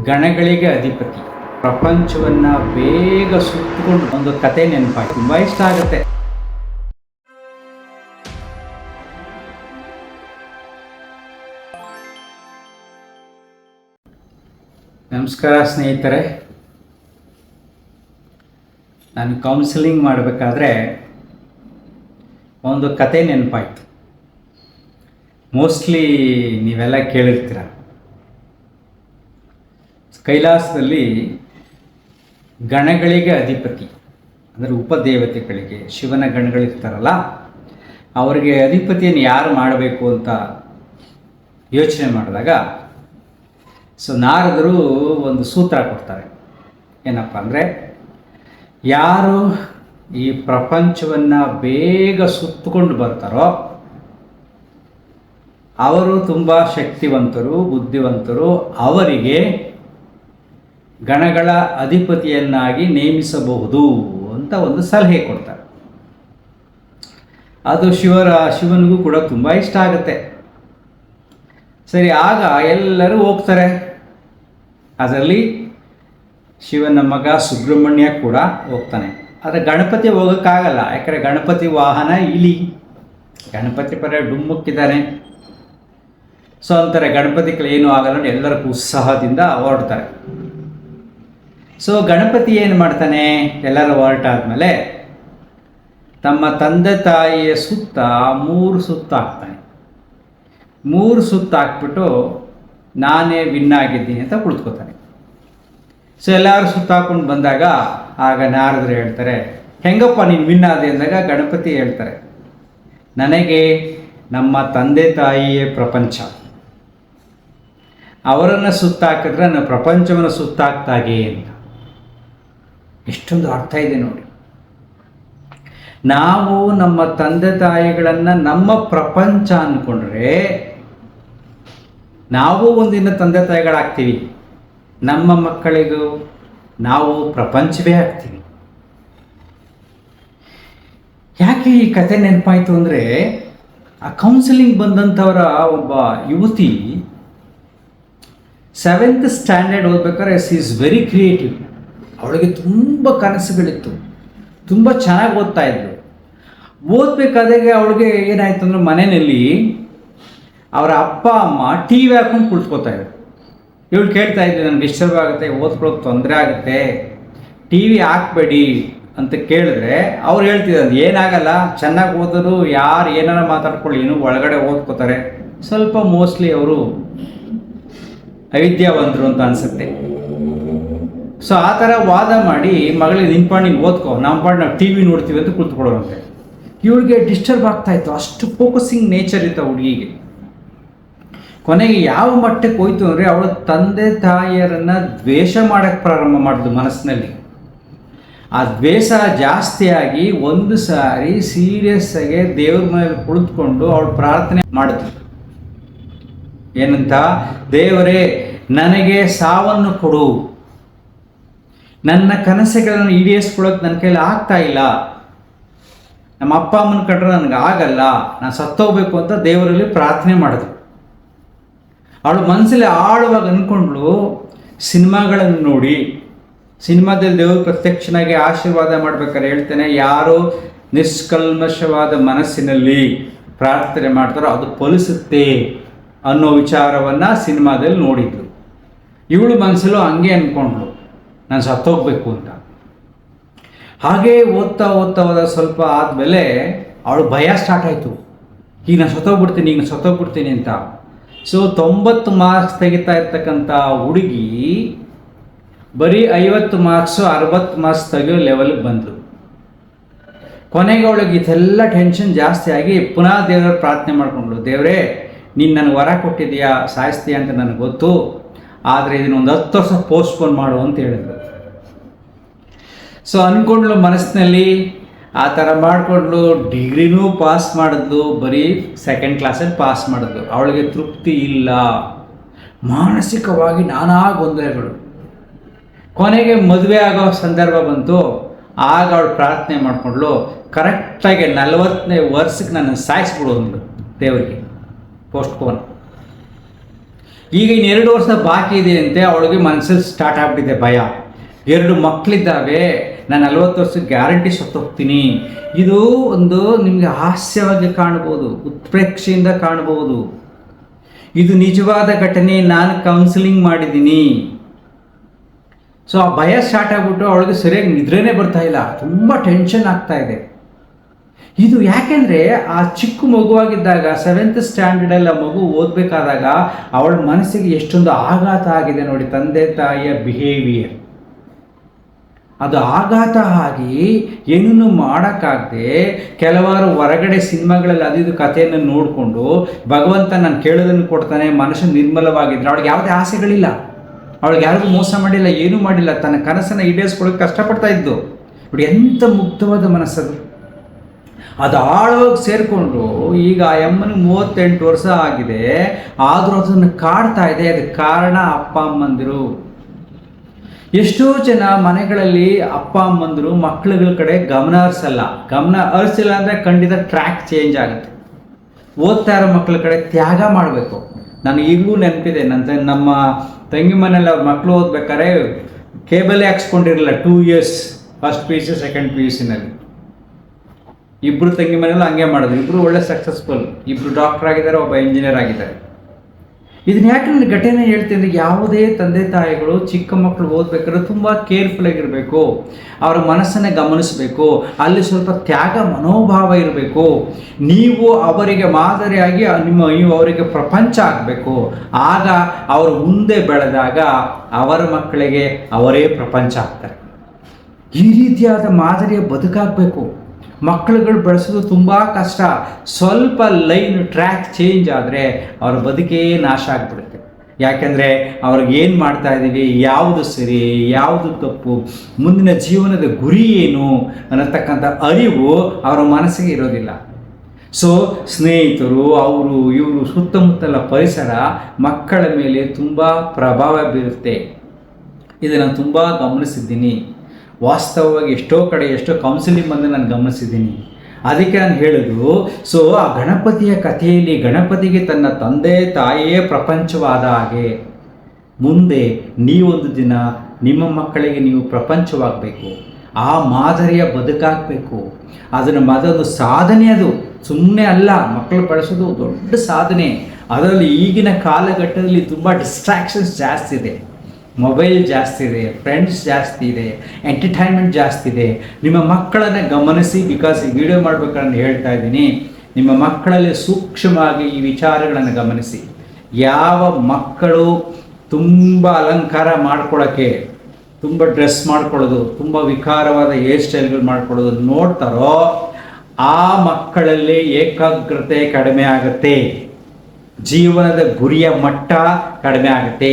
ಗಣಗಳಿಗೆ ಅಧಿಪತಿ, ಪ್ರಪಂಚವನ್ನು ಬೇಗ ಸುತ್ತಕೊಂಡು ಒಂದು ಕತೆ ನೆನಪಾಗಿ ತುಂಬ ಇಷ್ಟ ಆಗುತ್ತೆ. ನಮಸ್ಕಾರ ಸ್ನೇಹಿತರೆ, ನಾನು ಕೌನ್ಸಿಲಿಂಗ್ ಮಾಡಬೇಕಾದ್ರೆ ಒಂದು ಕತೆ ನೆನಪಾಯಿತು. ಮೋಸ್ಟ್ಲಿ ನೀವೆಲ್ಲ ಕೇಳಿರ್ತೀರ. ಕೈಲಾಸದಲ್ಲಿ ಗಣಗಳಿಗೆ ಅಧಿಪತಿ ಅಂದರೆ ಉಪದೇವತೆಗಳಿಗೆ, ಶಿವನ ಗಣಗಳಿರ್ತಾರಲ್ಲ, ಅವರಿಗೆ ಅಧಿಪತಿಯನ್ನು ಯಾರು ಮಾಡಬೇಕು ಅಂತ ಯೋಚನೆ ಮಾಡಿದಾಗ ನಾರದರು ಒಂದು ಸೂತ್ರ ಕೊಡ್ತಾರೆ. ಏನಪ್ಪ ಅಂದರೆ, ಯಾರು ಈ ಪ್ರಪಂಚವನ್ನು ಬೇಗ ಸುತ್ತಕೊಂಡು ಬರ್ತಾರೋ ಅವರು ತುಂಬ ಶಕ್ತಿವಂತರು, ಬುದ್ಧಿವಂತರು, ಅವರಿಗೆ ಗಣಗಳ ಅಧಿಪತಿಯನ್ನಾಗಿ ನೇಮಿಸಬಹುದು ಅಂತ ಒಂದು ಸಲಹೆ ಕೊಡ್ತಾರೆ. ಅದು ಶಿವನಿಗೂ ಕೂಡ ತುಂಬ ಇಷ್ಟ ಆಗುತ್ತೆ. ಸರಿ, ಆಗ ಎಲ್ಲರೂ ಹೋಗ್ತಾರೆ. ಅದರಲ್ಲಿ ಶಿವನ ಮಗ ಸುಬ್ರಹ್ಮಣ್ಯ ಕೂಡ ಹೋಗ್ತಾನೆ. ಆದರೆ ಗಣಪತಿ ಹೋಗೋಕ್ಕಾಗಲ್ಲ, ಯಾಕಂದರೆ ಗಣಪತಿ ವಾಹನ ಇಲಿ. ಗಣಪತಿ ಪರ ಡುಮ್ಮುಕ್ಕಿದ್ದಾನೆ. ಅಂತಾರೆ ಗಣಪತಿ ಏನೂ ಆಗಲ್ಲ, ಎಲ್ಲರೂ ಉತ್ಸಾಹದಿಂದ ಹೊರಡ್ತಾರೆ. ಗಣಪತಿ ಏನು ಮಾಡ್ತಾನೆ, ಎಲ್ಲರೂ ಹೊರಟಾದ್ಮೇಲೆ ತಮ್ಮ ತಂದೆ ತಾಯಿಯ ಸುತ್ತ 3 ಸುತ್ತು ಹಾಕ್ತಾನೆ. 3 ಸುತ್ತು ಹಾಕ್ಬಿಟ್ಟು ನಾನೇ ವಿನ್ ಆಗಿದ್ದೀನಿ ಅಂತ ಕುಳಿತುಕೋತಾನೆ. ಎಲ್ಲರೂ ಸುತ್ತ ಹಾಕೊಂಡು ಬಂದಾಗ ಆಗ ನಾರದರು ಹೇಳ್ತಾರೆ, ಹೆಂಗಪ್ಪ ನೀನು ವಿನ್ ಆದೆ ಅಂದಾಗ ಗಣಪತಿ ಹೇಳ್ತಾರೆ, ನನಗೆ ನಮ್ಮ ತಂದೆ ತಾಯಿಯೇ ಪ್ರಪಂಚ, ಅವರನ್ನು ಸುತ್ತಾಕಿದ್ರೆ ನನ್ನ ಪ್ರಪಂಚವನ್ನು ಸುತ್ತಾಕ್ತಾಗೆ ಅಂತ. ಎಷ್ಟೊಂದು ಅರ್ಥ ಇದೆ ನೋಡಿ. ನಾವು ನಮ್ಮ ತಂದೆ ತಾಯಿಗಳನ್ನು ನಮ್ಮ ಪ್ರಪಂಚ ಅಂದ್ಕೊಂಡ್ರೆ ನಾವು ಒಂದಿನ ತಂದೆ ತಾಯಿಗಳಾಗ್ತೀವಿ, ನಮ್ಮ ಮಕ್ಕಳಿಗೂ ನಾವು ಪ್ರಪಂಚವೇ ಆಗ್ತೀವಿ. ಯಾಕೆ ಈ ಕತೆ ನೆನಪಾಯಿತು ಅಂದರೆ, ಆ ಕೌನ್ಸಿಲಿಂಗ್ ಬಂದಂಥವರ ಒಬ್ಬ ಯುವತಿ 7th ಸ್ಟ್ಯಾಂಡರ್ಡ್ ಓದ್ಬೇಕಾದ್ರೆ ಈಸ್ ವೆರಿ ಕ್ರಿಯೇಟಿವ್. ಅವಳಿಗೆ ತುಂಬ ಕನಸುಗಳಿತ್ತು, ತುಂಬ ಚೆನ್ನಾಗಿ ಓದ್ತಾ ಇದ್ಳು. ಓದಬೇಕಾದಾಗ ಅವಳಿಗೆ ಏನಾಯಿತು ಅಂದರೆ, ಮನೆಯಲ್ಲಿ ಅವರ ಅಪ್ಪ ಅಮ್ಮ ಟಿ ವಿ ಹಾಕೊಂಡು ಕುಳಿತುಕೋತಾ ಇದ್ರು. ಇವಳು ಕೇಳ್ತಾ ಇದ್ವಿ, ನನಗೆ ಡಿಸ್ಟರ್ಬ್ ಆಗುತ್ತೆ, ಓದ್ಕೊಳ್ಳೋಕೆ ತೊಂದರೆ ಆಗುತ್ತೆ, ಟಿ ವಿ ಹಾಕ್ಬೇಡಿ ಅಂತ ಕೇಳಿದ್ರೆ ಅವ್ರು ಹೇಳ್ತಿದ್ರು, ಏನಾಗಲ್ಲ, ಚೆನ್ನಾಗಿ ಓದೋರು ಯಾರು ಏನಾರ ಮಾತಾಡ್ಕೊಳ್ಳಿ, ಇನ್ನೂ ಒಳಗಡೆ ಓದ್ಕೋತಾರೆ. ಸ್ವಲ್ಪ ಮೋಸ್ಟ್ಲಿ ಅವರು ಅವಿದ್ಯಾವಂತರು ಅಂತ ಅನಿಸುತ್ತೆ. ಆ ಥರ ವಾದ ಮಾಡಿ ಮಗಳಿಗೆ ನಿನ್ನ ಪಾಡು ನೀನು ಓದ್ಕೋ, ನಮ್ಮ ಪಾಡು ನಾವು ಟಿ ವಿ ನೋಡ್ತೀವಿ ಅಂತ ಕುಳಿತುಕೊಳ್ಳೋರಂತೆ. ಇವಳಿಗೆ ಡಿಸ್ಟರ್ಬ್ ಆಗ್ತಾಯಿತ್ತು, ಅಷ್ಟು ಫೋಕಸಿಂಗ್ ನೇಚರ್ ಇತ್ತು ಹುಡುಗಿಗೆ. ಕೊನೆಗೆ ಯಾವ ಮಟ್ಟಕ್ಕೆ ಹೋಯ್ತು ಅಂದರೆ, ಅವಳ ತಂದೆ ತಾಯಿಯರನ್ನು ದ್ವೇಷ ಮಾಡೋಕ್ಕೆ ಪ್ರಾರಂಭ ಮಾಡಿದ್ಲು ಮನಸ್ಸಿನಲ್ಲಿ. ಆ ದ್ವೇಷ ಜಾಸ್ತಿಯಾಗಿ ಒಂದು ಸಾರಿ ಸೀರಿಯಸ್ ಆಗಿ ದೇವ್ರ ಮೇಲೆ ಕುಳಿತುಕೊಂಡು ಅವಳು ಪ್ರಾರ್ಥನೆ ಮಾಡಿದ್ಲು. ಏನಂತ, ದೇವರೇ ನನಗೆ ಸಾವನ್ನು ಕೊಡು, ನನ್ನ ಕನಸುಗಳನ್ನು ಈಡೇರಿಸ್ಕೊಳ್ಳೋಕೆ ನನ್ನ ಕೈಲಿ ಆಗ್ತಾ ಇಲ್ಲ, ನಮ್ಮ ಅಪ್ಪ ಅಮ್ಮನ ಕಂಡ್ರೆ ನನಗೆ ಆಗಲ್ಲ, ನಾನು ಸತ್ತೋಗ್ಬೇಕು ಅಂತ ದೇವರಲ್ಲಿ ಪ್ರಾರ್ಥನೆ ಮಾಡಿದ್ರು. ಅವಳು ಮನಸ್ಸಲ್ಲಿ ಆಳವಾಗಿ ಅಂದ್ಕೊಂಡ್ಳು, ಸಿನಿಮಾಗಳನ್ನು ನೋಡಿ, ಸಿನಿಮಾದಲ್ಲಿ ದೇವರು ಪ್ರತ್ಯಕ್ಷನಾಗಿ ಆಶೀರ್ವಾದ ಮಾಡ್ಬೇಕಾದ್ರೆ ಹೇಳ್ತೇನೆ, ಯಾರು ನಿಷ್ಕಲ್ಮಶವಾದ ಮನಸ್ಸಿನಲ್ಲಿ ಪ್ರಾರ್ಥನೆ ಮಾಡ್ತಾರೋ ಅದು ಫಲಿಸುತ್ತೆ ಅನ್ನೋ ವಿಚಾರವನ್ನು ಸಿನಿಮಾದಲ್ಲಿ ನೋಡಿದ್ಳು. ಇವಳು ಮನಸ್ಸಲ್ಲೂ ಹಂಗೆ ಅಂದ್ಕೊಂಡ್ಳು, ನಾನು ಸತ್ತೋಗ್ಬೇಕು ಅಂತ. ಹಾಗೇ ಓದ್ತಾ ಹೋದ ಸ್ವಲ್ಪ ಆದಮೇಲೆ ಅವಳು ಭಯ ಸ್ಟಾರ್ಟ್ ಆಯಿತು, ಈಗ ನಾನು ಸತ್ತೋಗ್ಬಿಡ್ತೀನಿ ಅಂತ. 90 ಮಾರ್ಕ್ಸ್ ತೆಗಿತಾ ಇರ್ತಕ್ಕಂಥ ಹುಡುಗಿ ಬರೀ 50 ಮಾರ್ಕ್ಸು 60 ಮಾರ್ಕ್ಸ್ ತೆಗಿಯೋ ಲೆವೆಲ್ಗೆ ಬಂದಳು. ಕೊನೆಗೆ ಅವಳಿಗೆ ಇದೆಲ್ಲ ಟೆನ್ಷನ್ ಜಾಸ್ತಿ ಆಗಿ ಪುನಃ ದೇವರ ಪ್ರಾರ್ಥನೆ ಮಾಡಿಕೊಂಡ್ಳು, ದೇವರೇ ನೀನು ನನಗೆ ವರ ಕೊಟ್ಟಿದ್ದೀಯಾ, ಸಾಯಿಸ್ತೀಯ ಅಂತ ನನಗೆ ಗೊತ್ತು, ಆದರೆ ಇದನ್ನೊಂದು 10 ವರ್ಷ ಪೋಸ್ಟ್ಪೋನ್ ಮಾಡು ಅಂತ ಹೇಳಿದ್ರು. ಅಂದ್ಕೊಂಡ್ಳು ಮನಸ್ಸಿನಲ್ಲಿ. ಆ ಥರ ಮಾಡಿಕೊಂಡ್ಳು. ಡಿಗ್ರಿನೂ ಪಾಸ್ ಮಾಡಿದ್ಲು, ಬರೀ 2nd ಕ್ಲಾಸಲ್ಲಿ ಪಾಸ್ ಮಾಡಿದ್ಲು. ಅವಳಿಗೆ ತೃಪ್ತಿ ಇಲ್ಲ, ಮಾನಸಿಕವಾಗಿ ನಾನಾ ಗೊಂದಲಗಳು. ಕೊನೆಗೆ ಮದುವೆ ಆಗೋ ಸಂದರ್ಭ ಬಂತು. ಆಗ ಅವಳು ಪ್ರಾರ್ಥನೆ ಮಾಡಿಕೊಂಡ್ಳು, ಕರೆಕ್ಟಾಗಿ 40ನೇ ವರ್ಷಕ್ಕೆ ನಾನು ಸಾಯಿಸ್ಬಿಡು ಅಂದ್ಳು ದೇವರಿಗೆ, ಪೋಸ್ಟ್ಪೋನ್. ಈಗ ಇನ್ನು 2 ವರ್ಷ ಬಾಕಿ ಇದೆ ಅಂತೆ. ಅವಳಿಗೆ ಮನಸ್ಸಲ್ಲಿ ಸ್ಟಾರ್ಟ್ ಆಗ್ಬಿಟ್ಟಿದೆ ಭಯ. 2 ಮಕ್ಕಳಿದ್ದಾವೆ, ನಾನು 40 ವರ್ಷಕ್ಕೆ ಗ್ಯಾರಂಟಿ ಸತ್ತೋಗ್ತೀನಿ. ಇದು ಒಂದು ನಿಮಗೆ ಹಾಸ್ಯವಾಗಿ ಕಾಣ್ಬೋದು, ಉತ್ಪ್ರೇಕ್ಷೆಯಿಂದ ಕಾಣ್ಬೋದು. ಇದು ನಿಜವಾದ ಘಟನೆ, ನಾನು ಕೌನ್ಸಿಲಿಂಗ್ ಮಾಡಿದ್ದೀನಿ. ಸೊ ಆ ಭಯ ಸ್ಟಾರ್ಟ್ ಆಗಿಬಿಟ್ಟು ಅವಳಿಗೆ ಸರಿಯಾಗಿ ನಿದ್ರೆನೇ ಬರ್ತಾ ಇಲ್ಲ, ತುಂಬ ಟೆನ್ಷನ್ ಆಗ್ತಾ ಇದೆ. ಇದು ಯಾಕೆಂದರೆ ಆ ಚಿಕ್ಕ ಮಗುವಾಗಿದ್ದಾಗ 7th ಸ್ಟ್ಯಾಂಡರ್ಡಲ್ಲಿ ಆ ಮಗು ಓದಬೇಕಾದಾಗ ಅವಳ ಮನಸ್ಸಿಗೆ ಎಷ್ಟೊಂದು ಆಘಾತ ಆಗಿದೆ ನೋಡಿ, ತಂದೆ ತಾಯಿಯ ಬಿಹೇವಿಯರ್. ಅದು ಆಘಾತ ಆಗಿ ಏನನ್ನು ಮಾಡೋಕ್ಕಾಗದೆ ಕೆಲವಾರು ಹೊರಗಡೆ ಸಿನಿಮಾಗಳಲ್ಲಿ ಅದು ಇದು ಕಥೆಯನ್ನು ನೋಡಿಕೊಂಡು ಭಗವಂತ ನಾನು ಕೇಳೋದನ್ನು ಕೊಡ್ತಾನೆ, ಮನಸ್ಸು ನಿರ್ಮಲವಾಗಿದ್ದರೆ ಅವಳಿಗೆ ಯಾವುದೇ ಆಸೆಗಳಿಲ್ಲ, ಅವಳಿಗೆ ಯಾರಿಗೂ ಮೋಸ ಮಾಡಿಲ್ಲ, ಏನೂ ಮಾಡಿಲ್ಲ, ತನ್ನ ಕನಸನ್ನು ಈಡೇರಿಸ್ಕೊಳ್ಳೋಕೆ ಕಷ್ಟಪಡ್ತಾ ಇದ್ದು. ನೋಡಿ ಎಂಥ ಮುಗ್ಧವಾದ ಮನಸ್ಸದು. ಅದು ಆಳವಾಗಿ ಸೇರಿಕೊಂಡು ಈಗ ಆ ಅಮ್ಮನಿಗೆ 38 ವರ್ಷ ಆಗಿದೆ, ಆದರೂ ಅದನ್ನು ಕಾಡ್ತಾ ಇದೆ. ಅದಕ್ಕೆ ಕಾರಣ ಅಪ್ಪ ಅಮ್ಮಂದಿರು. ಎಷ್ಟೋ ಜನ ಮನೆಗಳಲ್ಲಿ ಅಪ್ಪ ಅಮ್ಮಂದಿರು ಮಕ್ಕಳುಗಳ ಕಡೆ ಗಮನ ಹರಿಸಿಲ್ಲ ಅಂದರೆ ಖಂಡಿತ ಟ್ರ್ಯಾಕ್ ಚೇಂಜ್ ಆಗುತ್ತೆ. ಓದ್ತಾ ಇರೋ ಮಕ್ಕಳ ಕಡೆ ತ್ಯಾಗ ಮಾಡಬೇಕು. ನಾನು ಈಗಲೂ ನೆನಪಿದೆ, ನಮ್ಮ ತಂಗಿ ಮನೇಲಿ ಅವ್ರ ಮಕ್ಕಳು ಓದ್ಬೇಕಾದ್ರೆ ಕೇಬಲೇ ಹಾಕ್ಸ್ಕೊಂಡಿರಲಿಲ್ಲ 2 years, ಫಸ್ಟ್ PUC ಸೆಕೆಂಡ್ PUCನಲ್ಲಿ. ಇಬ್ಬರು ತಂಗಿ ಮನೇಲಿ ಹಂಗೆ ಮಾಡಿದ್ರು. ಇಬ್ಬರು ಒಳ್ಳೆ ಸಕ್ಸಸ್ಫುಲ್, ಇಬ್ಬರು ಡಾಕ್ಟರ್ ಆಗಿದ್ದಾರೆ, ಒಬ್ಬ ಇಂಜಿನಿಯರ್ ಆಗಿದ್ದಾರೆ. ಇದನ್ನ ಯಾಕೆ ನಾನು ಘಟನೆ ಹೇಳ್ತೀನಿ ಅಂದರೆ, ಯಾವುದೇ ತಂದೆ ತಾಯಿಗಳು ಚಿಕ್ಕ ಮಕ್ಕಳು ಓದಬೇಕಾದ್ರೆ ತುಂಬ ಕೇರ್ಫುಲ್ ಆಗಿರಬೇಕು, ಅವರ ಮನಸ್ಸನ್ನೇ ಗಮನಿಸಬೇಕು, ಅಲ್ಲಿ ಸ್ವಲ್ಪ ತ್ಯಾಗ ಮನೋಭಾವ ಇರಬೇಕು. ನೀವು ಅವರಿಗೆ ಮಾದರಿಯಾಗಿ ನೀವು ಅವರಿಗೆ ಪ್ರಪಂಚ ಆಗಬೇಕು. ಆಗ ಅವರು ಮುಂದೆ ಬೆಳೆದಾಗ ಅವರ ಮಕ್ಕಳಿಗೆ ಅವರೇ ಪ್ರಪಂಚ ಆಗ್ತಾರೆ. ಈ ರೀತಿಯಾದ ಮಾದರಿಯ ಬದುಕಾಗಬೇಕು. ಮಕ್ಕಳುಗಳು ಬೆಳೆಸೋದು ತುಂಬ ಕಷ್ಟ. ಸ್ವಲ್ಪ ಲೈನ್ ಟ್ರ್ಯಾಕ್ ಚೇಂಜ್ ಆದರೆ ಅವ್ರ ಬದುಕೇ ನಾಶ ಆಗಿಬಿಡುತ್ತೆ. ಯಾಕೆಂದರೆ ಅವ್ರಿಗೆ ಏನು ಮಾಡ್ತಾ ಇದ್ದೀವಿ, ಯಾವುದು ಸರಿ, ಯಾವುದು ತಪ್ಪು, ಮುಂದಿನ ಜೀವನದ ಗುರಿ ಏನು ಅನ್ನತಕ್ಕಂಥ ಅರಿವು ಅವರ ಮನಸ್ಸಿಗೆ ಇರೋದಿಲ್ಲ. ಸೊ ಸ್ನೇಹಿತರು, ಅವರು ಇವರು ಸುತ್ತಮುತ್ತಲ ಪರಿಸರ ಮಕ್ಕಳ ಮೇಲೆ ತುಂಬ ಪ್ರಭಾವ ಬೀರುತ್ತೆ. ಇದನ್ನು ತುಂಬ ಗಮನಿಸಿದ್ದೀನಿ. ವಾಸ್ತವವಾಗಿ ಎಷ್ಟೋ ಕೌನ್ಸಿಲಿಂಗ್ ಬಂದು ನಾನು ಗಮನಿಸಿದ್ದೀನಿ. ಅದಕ್ಕೆ ನಾನು ಹೇಳೋದು, ಸೊ ಆ ಗಣಪತಿಯ ಕಥೆಯಲ್ಲಿ ಗಣಪತಿಗೆ ತನ್ನ ತಂದೆ ತಾಯಿಯೇ ಪ್ರಪಂಚವಾದ ಹಾಗೆ ಮುಂದೆ ನೀವೊಂದು ದಿನ ನಿಮ್ಮ ಮಕ್ಕಳಿಗೆ ನೀವು ಪ್ರಪಂಚವಾಗಬೇಕು. ಆ ಮಾದರಿಯ ಬದುಕಾಗಬೇಕು. ಅದೊಂದು ಸಾಧನೆ. ಅದು ಸುಮ್ಮನೆ ಅಲ್ಲ. ಮಕ್ಕಳು ಬೆಳೆಸೋದು ದೊಡ್ಡ ಸಾಧನೆ. ಅದರಲ್ಲಿ ಈಗಿನ ಕಾಲಘಟ್ಟದಲ್ಲಿ ತುಂಬ ಡಿಸ್ಟ್ರಾಕ್ಷನ್ಸ್ ಜಾಸ್ತಿ ಇದೆ. ಮೊಬೈಲ್ ಜಾಸ್ತಿ ಇದೆ, ಫ್ರೆಂಡ್ಸ್ ಜಾಸ್ತಿ ಇದೆ, ಎಂಟರ್ಟೈನ್ಮೆಂಟ್ ಜಾಸ್ತಿ ಇದೆ. ನಿಮ್ಮ ಮಕ್ಕಳನ್ನು ಗಮನಿಸಿ. ಬಿಕಾಸ್ ಈ ವಿಡಿಯೋ ಮಾಡ್ಬೇಕಾದ್ರೆ ಹೇಳ್ತಾ ಇದ್ದೀನಿ, ನಿಮ್ಮ ಮಕ್ಕಳಲ್ಲಿ ಸೂಕ್ಷ್ಮವಾಗಿ ಈ ವಿಚಾರಗಳನ್ನು ಗಮನಿಸಿ. ಯಾವ ಮಕ್ಕಳು ತುಂಬ ಅಲಂಕಾರ ಮಾಡ್ಕೊಳ್ಳೋಕ್ಕೆ, ತುಂಬ ಡ್ರೆಸ್ ಮಾಡ್ಕೊಳ್ಳೋದು, ತುಂಬ ವಿಕಾರವಾದ ಹೇರ್ ಸ್ಟೈಲ್ಗಳು ಮಾಡ್ಕೊಳ್ಳೋದು ನೋಡ್ತಾರೋ ಆ ಮಕ್ಕಳಲ್ಲಿ ಏಕಾಗ್ರತೆ ಕಡಿಮೆ ಆಗುತ್ತೆ, ಜೀವನದ ಗುರಿಯ ಮಟ್ಟ ಕಡಿಮೆ ಆಗುತ್ತೆ.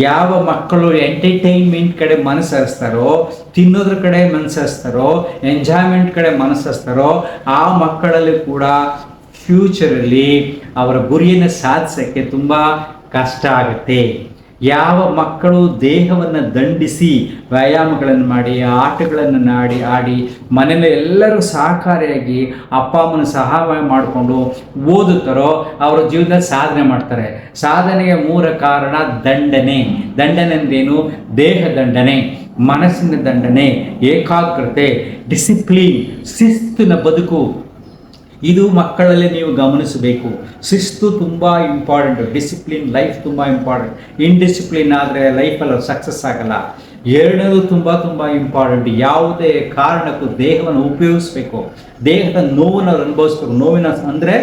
ಯಾವ ಮಕ್ಕಳು ಎಂಟರ್ಟೈನ್ಮೆಂಟ್ ಕಡೆ ಮನಸ್ಸರಿಸ್ತಾರೋ, ತಿನ್ನೋದ್ರ ಕಡೆ ಮನಸ್ಸರಿಸ್ತಾರೋ, ಎಂಜಾಯ್ಮೆಂಟ್ ಕಡೆ ಮನಸ್ಸರಿಸ್ತಾರೋ ಆ ಮಕ್ಕಳಲ್ಲಿ ಕೂಡ ಫ್ಯೂಚರಲ್ಲಿ ಅವರ ಗುರಿಯನ್ನು ಸಾಧಿಸೋಕ್ಕೆ ತುಂಬ ಕಷ್ಟ ಆಗುತ್ತೆ. ಯಾವ ಮಕ್ಕಳು ದೇಹವನ್ನು ದಂಡಿಸಿ ವ್ಯಾಯಾಮಗಳನ್ನು ಮಾಡಿ, ಆಟಗಳನ್ನು ಆಡಿ ಮನೆಯಲ್ಲಿ ಎಲ್ಲರೂ ಸಹಕಾರಿಯಾಗಿ ಅಪ್ಪ ಅಮ್ಮನ ಸಹಾಯ ಮಾಡಿಕೊಂಡು ಓದುತ್ತಾರೋ ಅವರ ಜೀವನದಲ್ಲಿ ಸಾಧನೆ ಮಾಡ್ತಾರೆ. ಸಾಧನೆಗೆ ಮೂಲ ಕಾರಣ ದಂಡನೆ. ಅಂದ್ರೇನು? ದೇಹ ದಂಡನೆ, ಮನಸ್ಸಿನ ದಂಡನೆ, ಏಕಾಗ್ರತೆ, ಡಿಸಿಪ್ಲಿನ್, ಶಿಸ್ತಿನ ಬದುಕು. ಇದು ಮಕ್ಕಳಲ್ಲಿ ನೀವು ಗಮನಿಸಬೇಕು. ಶಿಸ್ತು ತುಂಬ ಇಂಪಾರ್ಟೆಂಟ್. ಡಿಸಿಪ್ಲಿನ್ ಲೈಫ್ ತುಂಬ ಇಂಪಾರ್ಟೆಂಟ್. ಇನ್ಡಿಸಿಪ್ಲಿನ್ ಆದರೆ ಲೈಫಲ್ಲಿ ಸಕ್ಸಸ್ ಆಗಲ್ಲ. ಎರಡನೇದು ತುಂಬ ಇಂಪಾರ್ಟೆಂಟ್. ಯಾವುದೇ ಕಾರಣಕ್ಕೂ ದೇಹವನ್ನು ಉಪಯೋಗಿಸ್ಬೇಕು. ದೇಹದ ನೋವನ್ನು ಅವ್ರು ಅನುಭವಿಸ್ಬೇಕು. ನೋವಿನ ಅಂದರೆ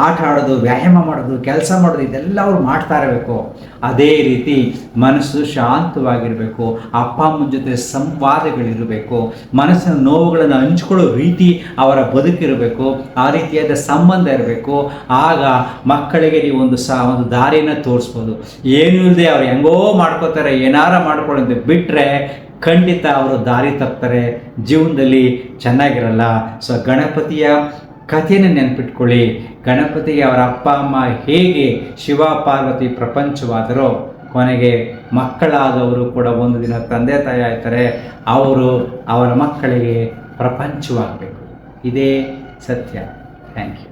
ಆಟ ಆಡೋದು, ವ್ಯಾಯಾಮ ಮಾಡೋದು, ಕೆಲಸ ಮಾಡೋದು, ಇದೆಲ್ಲ ಅವ್ರು ಮಾಡ್ತಾ ಇರಬೇಕು. ಅದೇ ರೀತಿ ಮನಸ್ಸು ಶಾಂತವಾಗಿರಬೇಕು. ಅಪ್ಪ ಅಮ್ಮನ ಜೊತೆ ಸಂವಾದಗಳಿರಬೇಕು. ಮನಸ್ಸಿನ ನೋವುಗಳನ್ನು ಹಂಚ್ಕೊಳ್ಳೋ ರೀತಿ ಅವರ ಬದುಕಿರಬೇಕು. ಆ ರೀತಿಯಾದ ಸಂಬಂಧ ಇರಬೇಕು. ಆಗ ಮಕ್ಕಳಿಗೆ ನೀವು ಒಂದು ದಾರಿಯನ್ನು ತೋರಿಸ್ಬೋದು. ಏನೂ ಇಲ್ಲದೆ ಅವ್ರು ಹೆಂಗೋ ಮಾಡ್ಕೋತಾರೆ, ಏನಾರ ಮಾಡ್ಕೊಳ್ಳೋದು ಬಿಟ್ಟರೆ ಖಂಡಿತ ಅವರು ದಾರಿ ತಪ್ತಾರೆ, ಜೀವನದಲ್ಲಿ ಚೆನ್ನಾಗಿರಲ್ಲ. ಸೊ ಗಣಪತಿಯ ಕಥೆಯನ್ನು ನೆನಪಿಟ್ಕೊಳ್ಳಿ. ಗಣಪತಿಗೆ ಅವರ ಅಪ್ಪ ಅಮ್ಮ ಹೇಗೆ ಶಿವ ಪಾರ್ವತಿ ಪ್ರಪಂಚವಾದರೋ ಕೊನೆಗೆ ಮಕ್ಕಳಾದವರು ಕೂಡ ಒಂದು ದಿನ ತಂದೆ ತಾಯಿ ಆಗ್ತಾರೆ. ಅವರು ಅವರ ಮಕ್ಕಳಿಗೆ ಪ್ರಪಂಚವಾಗಬೇಕು. ಇದೇ ಸತ್ಯ. Thank you.